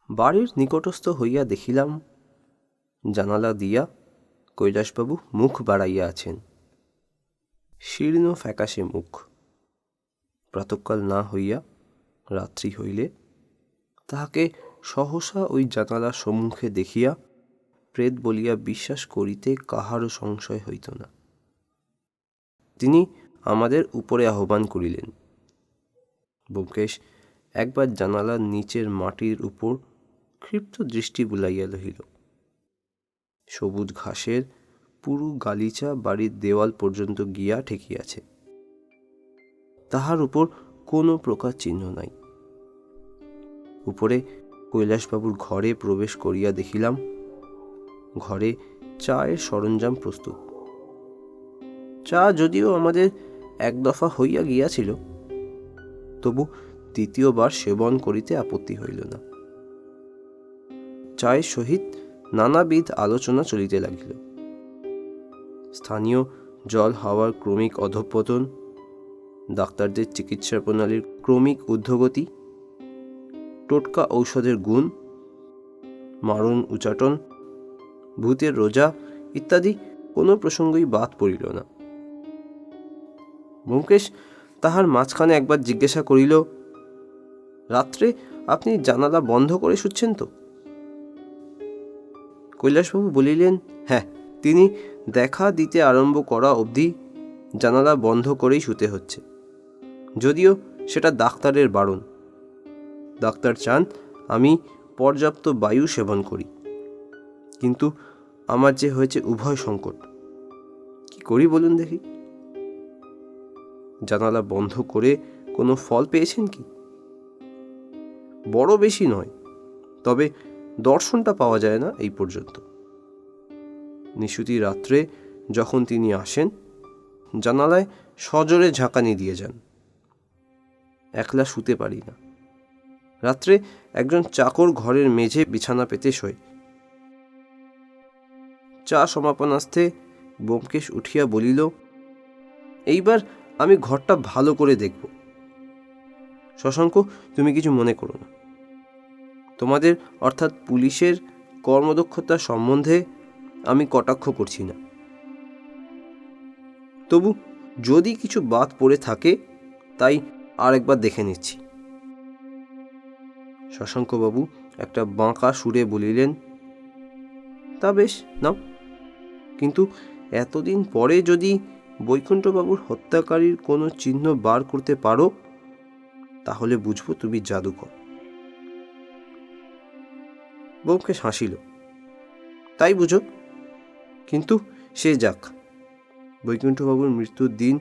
বাড়ির নিকটস্থ হইয়া দেখিলাম জানালা দিয়া কৈলাসবাবু মুখ বাড়াইয়া আছেন। শীর্ণ ফ্যাকাশে মুখ। প্রাতঃকাল না হইয়া রাত্রি হইলে তাহাকে সহসা ওই জানালার সম্মুখে দেখিয়া প্রেত বলিয়া বিশ্বাস করিতে কাহারও সংশয় হইত না। তিনি আমাদের উপরে আহ্বান করিলেন। ব্যোমকেশ একবার জানালার নিচের মাটির উপর ক্ষিপ্ত দৃষ্টি বুলাইয়া রহিল। সবুজ ঘাসের পুরু গালিচা বাড়ির দেওয়াল পর্যন্ত গিয়া ঠেকিয়াছে। তাহার উপর কোনো প্রকার চিহ্ন নাই। উপরে কৈলাসবাবুর ঘরে প্রবেশ করিয়া দেখিলাম ঘরে চায়ের সরঞ্জাম প্রস্তুত। চা যদিও আমাদের এক দফা হইয়া গিয়াছিল, তবু দ্বিতীয়বার সেবন করিতে আপত্তি হইল না। চায়ের সহিত নানাবিধ আলোচনা চলিতে লাগিল। স্থানীয় জল হাওয়ার ক্রমিক অধঃপতন, ডাক্তারদের চিকিৎসা প্রণালীর ক্রমিক ঊর্ধ্বগতি, টোটকা ঔষধের গুণ, মারণ উচাটন, ভূতের রোজা ইত্যাদি কোনো প্রসঙ্গই বাদ পড়িল না। ব্যোমকেশ তাহার মাঝখানে একবার জিজ্ঞাসা করিল, রাত্রে আপনি জানালা বন্ধ করে শুচ্ছেন তো? কৈলাসবাবু বলিলেন, হ্যাঁ, তিনি দেখা দিতে আরম্ভ করা অবধি জানালা বন্ধ করেই শুতে হচ্ছে, যদিও সেটা ডাক্তারের বারণ। ডাক্তার চান আমি পর্যাপ্ত বায়ু সেবন করি, কিন্তু আমার যে হয়েছে উভয় সংকট, কি করি বলুন দেখি? জানালা বন্ধ করে কোনো ফল পেয়েছেন কি? বড় বেশি নয়, তবে দর্শনটা পাওয়া যায় না এই পর্যন্ত। নিশুতি রাত্রে যখন তিনি আসেন, জানালায় সজোরে ঝাঁকানি দিয়ে যান। একলা শুতে পারি না। রাত্রে একজন চাকর ঘরের মেঝে বিছানা পেতে শোয়। চা সমাপনার্থে ব্যোমকেশ উঠিয়া বলিল, এইবার আমি ঘরটা ভালো করে দেখব। শশাঙ্ক, তুমি কিছু মনে করো না। তোমাদের অর্থাৎ পুলিশের কর্মদক্ষতা সম্বন্ধে আমি কটাক্ষ করছি না, তবু যদি কিছু বাদ পড়ে থাকে তাই আর একবার দেখে নিচ্ছি। শশাঙ্কবাবু একটা বাঁকা সুরে বলিলেন, তা বেশ, নাও, কিন্তু এতদিন পরে যদি বৈকুণ্ঠবাবুর হত্যাকারীর কোনো চিহ্ন বার করতে পারো, তাহলে বুঝবো তুমি জাদুকর। ব্যোমকেশ হাসিল। তাই বুঝো, কিন্তু সে যাক। বৈকুণ্ঠবাবুর মৃত্যুর দিন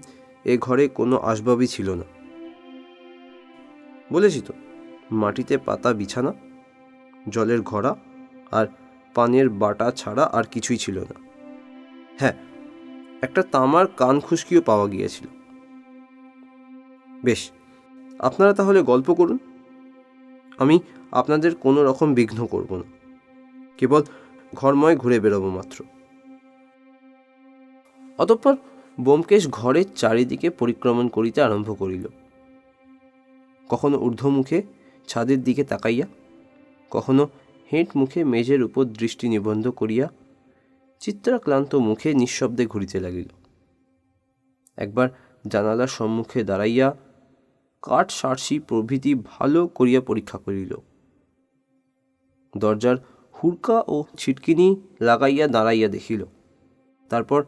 এ ঘরে কোনো আসবাবই ছিল না। বলেছি তো, মাটিতে পাতা বিছানা, জলের ঘড়া আর পানের বাটা ছাড়া আর কিছুই ছিল না। হ্যাঁ, একটা তামার কান খুশকিও পাওয়া গিয়েছিল। বেশ, আপনারা তাহলে গল্প করুন। আমি আপনাদের কোনো রকম বিঘ্ন করব না, কেবল ঘরময় ঘুরে বেরোবো মাত্র। অতঃপর ব্যোমকেশ ঘরের চারিদিকে পরিক্রমণ করিতে আরম্ভ করিল। কখনো ঊর্ধ্বমুখে ছাদের দিকে তাকাইয়া, কখনো হেঁট মুখে মেঝের উপর দৃষ্টি নিবদ্ধ করিয়া চিত্রাক্লান্ত মুখে নিঃশব্দে ঘুরিতে লাগিল। একবার জানালার সম্মুখে দাঁড়াইয়া কাঠ সার্সি প্রভৃতি ভালো করিয়া পরীক্ষা করিল। দরজার হুড়কা ও ছিটকিনি লাগাইয়া দাঁড়াইয়া দেখিল। তারপর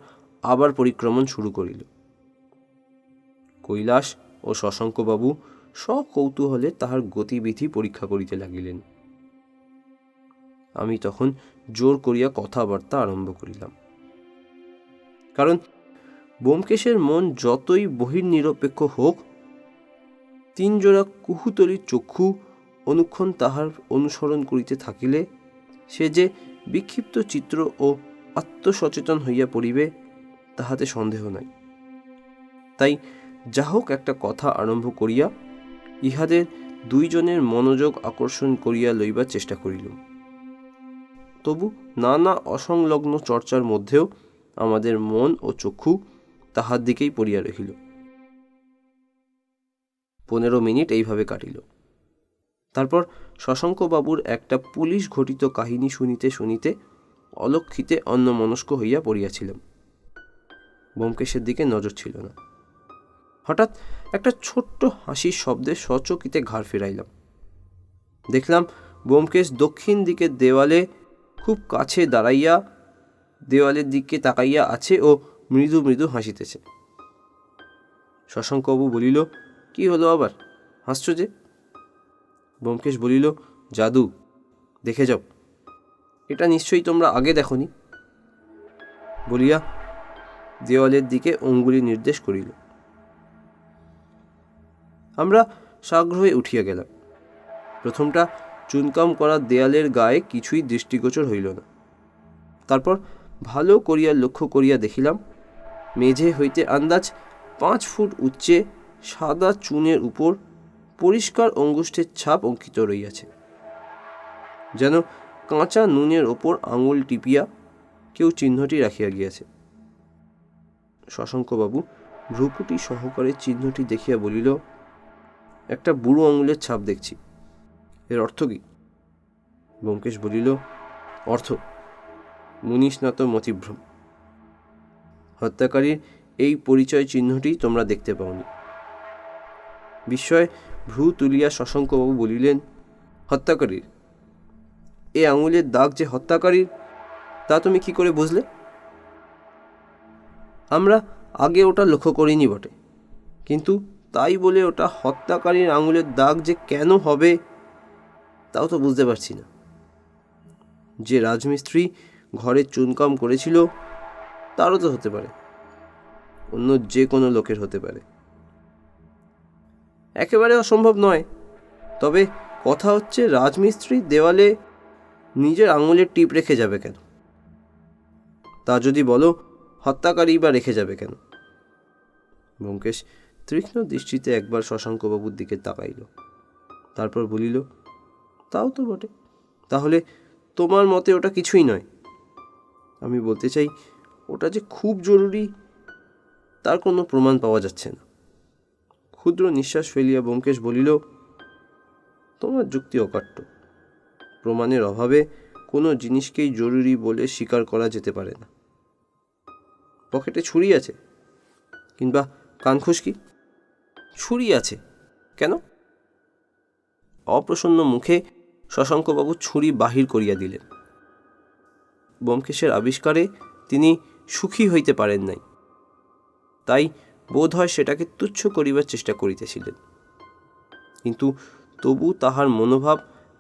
আবার পরিক্রমণ শুরু করিল। কৈলাস ও শশাঙ্কবাবু সকৌতূহলে তাহার গতিবিধি পরীক্ষা করিতে লাগিলেন। আমি তখন জোর করিয়া কথাবার্তা আরম্ভ করিলাম, কারণ ব্যোমকেশের মন যতই বহির্নিরপেক্ষ হোক, তিন জোড়া কুহুতলির চক্ষু অনুক্ষণ তাহার অনুসরণ করিতে থাকিলে সে যে বিক্ষিপ্ত চিত্র ও আত্মসচেতন হইয়া পড়িবে, তাহাতে সন্দেহ নাই। তাই যা হোক একটা কথা আরম্ভ করিয়া ইহাদের দুইজনের মনোযোগ আকর্ষণ করিয়া লইবার চেষ্টা করিল। তবু নানা অসংলগ্ন চর্চার মধ্যেও আমাদের মন ও চক্ষু তাহার দিকেই পড়িয়া রহিল। 15 মিনিট এইভাবে কাটিল। তারপর শশাঙ্কবাবুর একটা পুলিশ ঘটিত কাহিনী শুনিতে শুনিতে অলক্ষিতে অন্যমনস্ক হইয়া পড়িয়াছিলাম। ব্যোমকেশের দিকে নজর ছিল না। হঠাৎ একটা ছোট্ট হাসির শব্দে সচকিতে ঘাড় ফিরাইলাম। দেখলাম ব্যোমকেশ দক্ষিণ দিকের দেওয়ালে খুব কাছে দাঁড়াইয়া দেওয়ালের দিকে তাকাইয়া আছে ও মৃদু মৃদু হাসিতেছে। শশাঙ্কবাবু বলিল, কি হলো আবার, হাসছ যে? ব্যোমকেশ বলিল, জাদু, দেখে যাও, এটা নিশ্চয়ই তোমরা আগে দেখনি, বলিয়া দেওয়ালের দিকে অঙ্গুলি নির্দেশ করিল। আমরা সাগ্রহে উঠিয়া গেলাম। প্রথমটা চুনকাম করা দেয়ালের গায়ে কিছুই দৃষ্টিগোচর হইল না। তারপর ভালো করিয়া লক্ষ্য করিয়া দেখিলাম, মেঝে হইতে আন্দাজ 5 ফুট উচ্চে সাদা চুনের উপর পরিষ্কার অঙ্গুষ্ঠের ছাপ অঙ্কিত রইয়াছে, যেন কাঁচা নুনের ওপর আঙুল টিপিয়া কেউ চিহ্নটি রাখিয়া গিয়াছে। শশাঙ্কবাবু ভ্রুকুটি সহকারে চিহ্নটি দেখিয়া বলিল, একটা বুড়ো আঙুলের ছাপ দেখছি, এর অর্থ কি? ব্যোমকেশ বলিল, অর্থ মুনিশ না তো মতিভ্রম। হত্যাকারীর এই পরিচয় চিহ্নটি তোমরা দেখতে পাওনি। বিস্ময়ে ভ্রু তুলিয়া শশাঙ্কবাবু বলিলেন, হত্যাকারীর? এ আঙুলের দাগ যে হত্যাকারীর, তা তুমি কি করে বুঝলে? আমরা আগে ওটা লক্ষ্য করিনি বটে, কিন্তু তাই বলে ওটা হত্যাকারীর আঙুলের দাগ যে কেন হবে তাও তো বুঝতে পারছি না। যে রাজমিস্ত্রি ঘরে চুনকাম করেছিল তারও তো হতে পারে, অন্য যে কোনো লোকের হতে পারে, একেবারে অসম্ভব নয়। তবে কথা হচ্ছে, রাজমিস্ত্রি দেওয়ালে নিজের আঙুলের টিপ রেখে যাবে কেন? তা যদি বলো, হত্যাকারী বা রেখে যাবে কেন? ব্যোমকেশ তীক্ষ্ণ দৃষ্টিতে একবার শশাঙ্কবাবুর দিকে তাকাইল, তারপর বলিল, তাও তো বটে। তাহলে তোমার মতে ওটা কিছুই নয়? আমি বলতে চাই, ওটা যে খুব জরুরি তার কোনো প্রমাণ পাওয়া যাচ্ছে না। ক্ষুদ্র নিঃশ্বাস ফেলিয়া ব্যোমকেশ বলিল, তোমার যুক্তি অকাট্য। প্রমাণের অভাবে কোনো জিনিসকেই জরুরি বলে স্বীকার করা যেতে পারে না। পকেটে ছুরি আছে, কিংবা কানখুশকি? ছুরি আছে কেন? অপ্রসন্ন মুখে শশাঙ্কবাবু ছুরি বাহির করিয়া দিলেন। ব্যোমকেশের আবিষ্কারে তিনি সুখী হইতে পারেন নাই, তাই বোধ হয় সেটাকে তুচ্ছ করিবার চেষ্টা করিতেছিলেন। কিন্তু তবু তাহার মনোভাব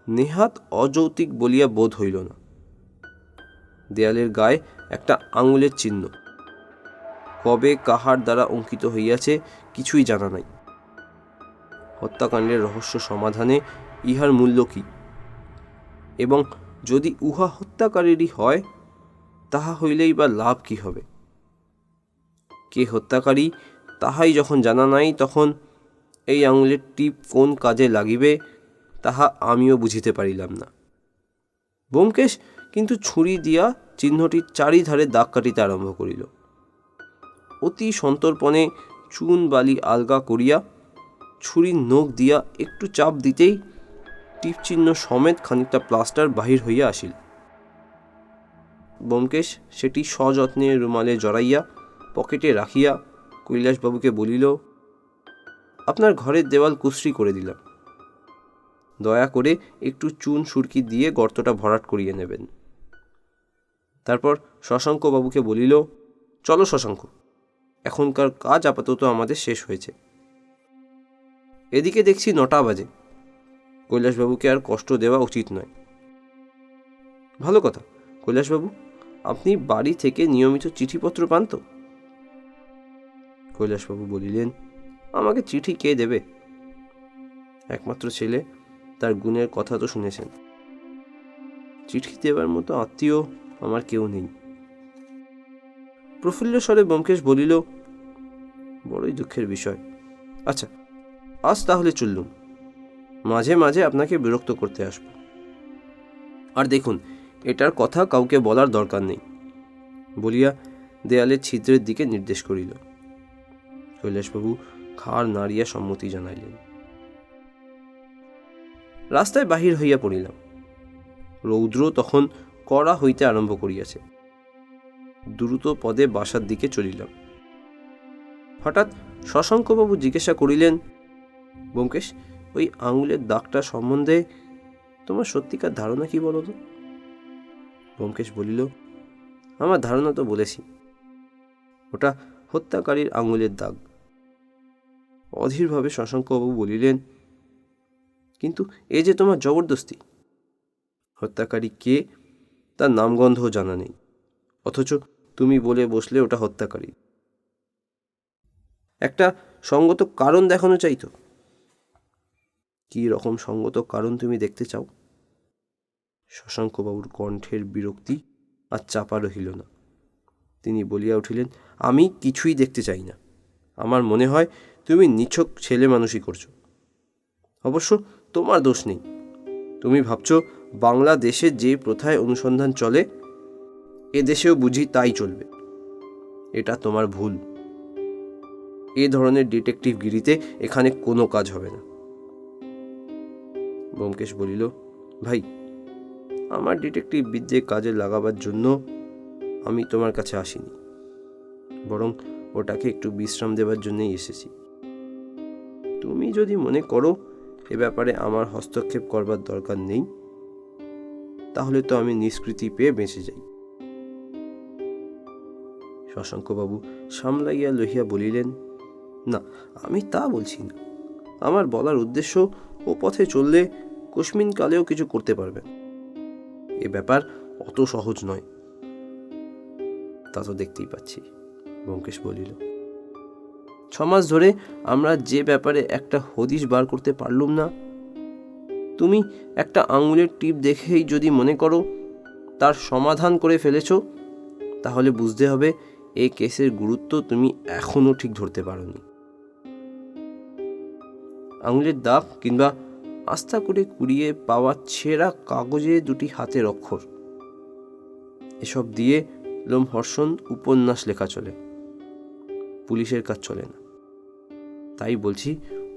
নেহাত অযৌক্তিক বলিয়া বোধ হইল না। দেয়ালের গায়ে একটা আঙুলের চিহ্ন, কবে কাহার দ্বারা অঙ্কিত হইয়াছে কিছুই জানা নাই। হত্যাকাণ্ডের রহস্য সমাধানে ইহার মূল্য কি? এবং যদি উহা হত্যাকারীরই হয়, তাহা হইলেই বা লাভ কি হবে? কে হত্যাকারী তাহাই যখন জানা নাই, তখন এই আঙুলের টিপ কোন কাজে লাগিবে তাহা আমিও বুঝিতে পারিলাম না। ব্যোমকেশ কিন্তু ছুরি দিয়া চিহ্নটির চারিধারে দাগ কাটিতে আরম্ভ করিল। অতি সন্তর্পণে চুন বালি আলগা করিয়া ছুরির নখ দিয়া একটু চাপ দিতেই টিপ চিহ্ন সমেত খানিকটা প্লাস্টার বাহির হইয়া আসিল। ব্যোমকেশ সেটি সযত্নে রুমালে জড়াইয়া পকেটে রাখিয়া কৈলাসবাবুকে বলিল, আপনার ঘরের দেওয়াল কুশ্রী করে দিলাম, দয়া করে একটু চুন সুরকি দিয়ে গর্তটা ভরাট করিয়ে নেবেন। তারপর শশাঙ্কবাবুকে বলিল, চলো শশাঙ্ক, এখনকার কাজ আপাতত আমাদের শেষ হয়েছে। এদিকে দেখছি 9টা বাজে, কৈলাসবাবুকে আর কষ্ট দেওয়া উচিত নয়। ভালো কথা, কৈলাসবাবু, আপনি বাড়ি থেকে নিয়মিত চিঠিপত্র পান তো? কৈলাসবাবু বলিলেন, আমাকে চিঠি কে দেবে? একমাত্র ছেলে, তার গুণের কথা তো শুনেছেন। চিঠি দেবার মতো আত্মীয় আমার কেউ নেই। প্রফুল্ল স্বরে ব্যোমকেশ বলিল, বড়ই দুঃখের বিষয়। আচ্ছা, আজ তাহলে চললুম, মাঝে মাঝে আপনাকে বিরক্ত করতে আসব। আর দেখুন, এটার কথা কাউকে বলার দরকার নেই, বলিয়া দেয়ালের ছিদ্রের দিকে নির্দেশ করিল। কৈলাসবাবু ঘাড় নাড়িয়া সম্মতি জানাইলেন। রাস্তায় বাহির হইয়া পড়িলাম। রৌদ্র তখন কড়া হইতে আরম্ভ করিয়াছে। দ্রুত পদে বাসার দিকে চলিলাম। হঠাৎ শশাঙ্কবাবু জিজ্ঞাসা করিলেন, ব্যোমকেশ, ওই আঙুলের দাগটা সম্বন্ধে তোমার সত্যিকার ধারণা কি বলো তো? ব্যোমকেশ বলিল, আমার ধারণা তো বলেছি, ওটা হত্যাকারীর আঙুলের দাগ। অধীরভাবে শশাঙ্কবাবু বলিলেন, কিন্তু এ যে তোমার জবরদস্তি। হত্যাকারী কে তার নামগন্ধও জানা নেই, অথচ তুমি বলে বসলে ওটা হত্যাকারী। একটা সঙ্গত কারণ দেখানো চাইতো। কি রকম সঙ্গত কারণ তুমি দেখতে চাও? শশাঙ্কবাবুর কণ্ঠের বিরক্তি আর চাপা রহিল না। তিনি বলিয়া উঠিলেন, আমি কিছুই দেখতে চাই না। আমার মনে হয় তুমি নিছক ছেলে মানুষই করছো। অবশ্য তোমার দোষ নেই। তুমি ভাবছো বাংলাদেশে যে প্রথায় অনুসন্ধান চলে এদেশেও বুঝি তাই চলবে। এটা তোমার ভুল। এ ধরনের ডিটেকটিভগিরিতে এখানে কোনো কাজ হবে না। ব্যোমকেশ বলিল, ভাই, আমার ডিটেকটিভ বিদ্যে কাজে লাগাবার জন্য আমি তোমার কাছে আসিনি, বরং ওটাকে একটু বিশ্রাম দেবার জন্যই এসেছি। তুমি যদি মনে করো এ ব্যাপারে আমার হস্তক্ষেপ করবার দরকার নেই, তাহলে তো আমি নিষ্কৃতি পেয়ে বেঁচে যাই। শশাঙ্কবাবু সামলাইয়া লইয়া বলিলেন, না, আমি তা বলছি না। আমার বলার উদ্দেশ্য, ও পথে চললে কস্মিন কালেও কিছু করতে পারবেন। এ ব্যাপার অত সহজ নয়। তা তো দেখতেই পাচ্ছি, ব্যোমকেশ বলিল। 6 মাস ধরে আমরা যে ব্যাপারে একটা হদিশ বার করতে পারলুম না, তুমি একটা আঙুলের টিপ দেখেই যদি মনে করো তার সমাধান করে ফেলেছ, তাহলে বুঝতে হবে এই কেসের গুরুত্ব তুমি এখনো ঠিক ধরতে পারোনি। আঙুলের দাগ কিংবা আস্থা করে কুড়িয়ে পাওয়া ছেঁড়া কাগজে দুটি হাতের অক্ষর, এসব দিয়ে লোমহর্ষণ উপন্যাস লেখা চলে, পুলিশের কাজ চলে না। তাই বলছি,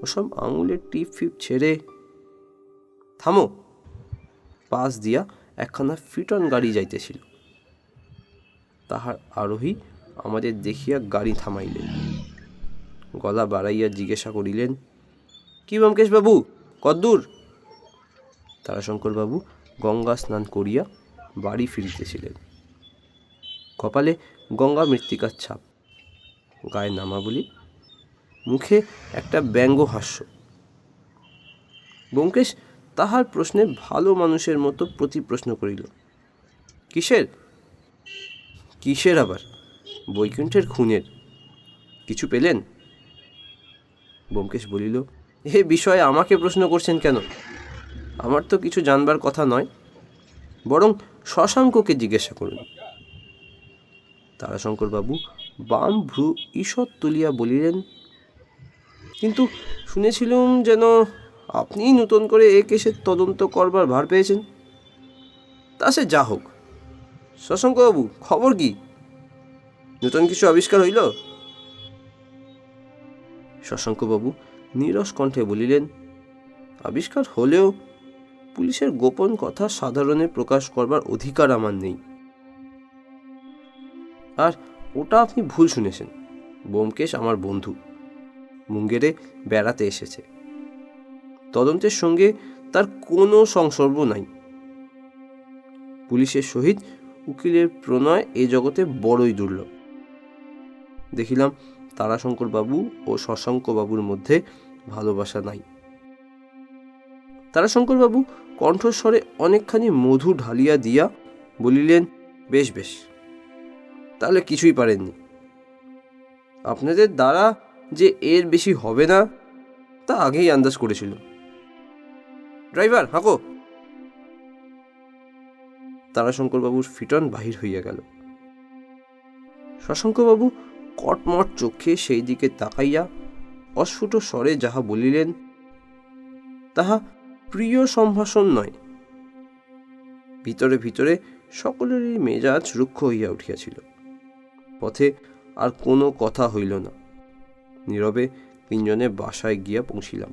ওসব আঙুলের টিপ ফিপ ছেড়ে থামো। পাশ দিয়া একখানা ফিটন গাড়ি যাইতেছিল। তাহার আরোহী আমাদের দেখিয়া গাড়ি থামাইলেন। গলা বাড়াইয়া জিজ্ঞাসা করিলেন, কি ব্যোমকেশ বাবু, কদ্দূর? তারাশঙ্করবাবু গঙ্গা স্নান করিয়া বাড়ি ফিরিতেছিলেন। কপালে গঙ্গা মৃত্তিকার ছাপ, গায়ে নামাবলি, মুখে একটা ব্যঙ্গ হাস্য। ব্যোমকেশ তাহার প্রশ্নে ভালো মানুষের মতো প্রতি প্রশ্ন করিল, কিসের? কিসের আবার? বৈকুণ্ঠের খুনের। কিছু পেলেন? ব্যোমকেশ বলিল, এ বিষয়ে আমাকে প্রশ্ন করছেন কেন? আমার তো কিছু জানবার কথা নয়, বরং শশাঙ্ককে জিজ্ঞাসা করুন। তারাশঙ্করবাবু বাম ভ্রু ঈষৎ তুলিয়া বলিলেন, কিন্তু শুনেছিলুম যেন আপনিই নতুন করে এ কেসের তদন্ত করবার ভার পেয়েছেন। তা সে যা হোক, শশাঙ্কবাবু, খবর কি? নতুন কিছু আবিষ্কার হইল? শশাঙ্কবাবু নীরস কণ্ঠে বলিলেন, আবিষ্কার হলেও পুলিশের গোপন কথা সাধারণে প্রকাশ করবার অধিকার আমার নেই। আর ওটা আপনি ভুল শুনেছেন। ব্যোমকেশ আমার বন্ধু, মুঙ্গেরে বেড়াতে এসেছে। তদন্তের সঙ্গে তার কোনো সংসর্গ নাই। পুলিশের সহিত উকিলের প্রণয় এ জগতে বড়ই দুর্লভ। দেখিলাম তারাশঙ্করবাবু ও শশাঙ্কবাবুর মধ্যে ভালোবাসা নাই। তারাশঙ্করবাবু কণ্ঠস্বরে অনেকখানি মধু ঢালিয়া দিয়া বলিলেন, বেশ বেশ, তাহলে কিছুই পারেননি। আপনাদের দ্বারা যে এর বেশি হবে না তা আগেই আন্দাজ করেছিল। ড্রাইভার, হাঁকো। তারাশঙ্করবাবুর ফিটন বাহির হইয়া গেল। শশাঙ্কবাবু কটমট চোখে সেই দিকে তাকাইয়া অস্ফুট স্বরে যাহা বলিলেন, তাহা প্রিয় সম্ভাষণ নয়। ভিতরে ভিতরে সকলেরই মেজাজ রুক্ষ হইয়া উঠিয়াছিল। পথে আর কোনো কথা হইল না। নীরবে তিনজনে বাসায় গিয়া পৌঁছিলাম।